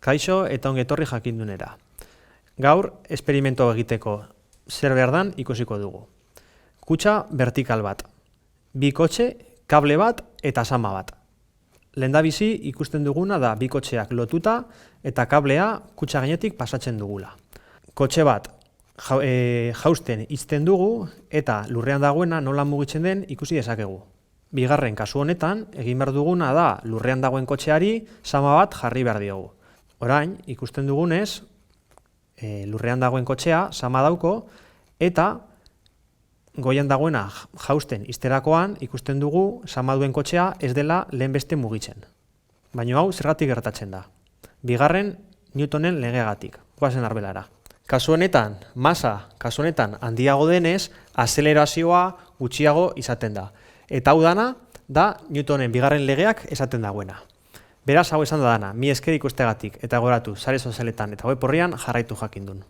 Kaixo eta ongi etorri jakindunera. Gaur, esperimento egiteko zer behar dan ikusiko dugu. Kutxa vertikal bat, bi kotxe, kable bat eta sama bat. Lehendabizi ikusten duguna da bi kotxeak lotuta eta kablea kutxa gainetik pasatzen dugula. Kotxe bat jausten izten dugu eta lurrean dagoena nola mugitzen den ikusi dezakegu. Bigarren kasu honetan, egin behar duguna da lurrean dagoen kotxeari sama bat jarri behar diogu. Orain, ikusten dugunez, lurrean dagoen kotxea sama dauko eta goian dagoena jausten izterakoan ikusten dugu sama duen kotxea ez dela lehen beste mugitzen. Baina hau zergatik gertatzen da. Bigarren Newtonen legeagatik, goazen arbelara. Kasu honetan, masa, kasu honetan handiago denez, azelerazioa gutxiago izaten da. Eta hau dana, da Newtonen bigarren legeak esaten dagoena. Beraz, hau esan da dana, mi esker ikusteagatik eta gogoratu sare sozialetan eta web orrian jarraitu jakindun.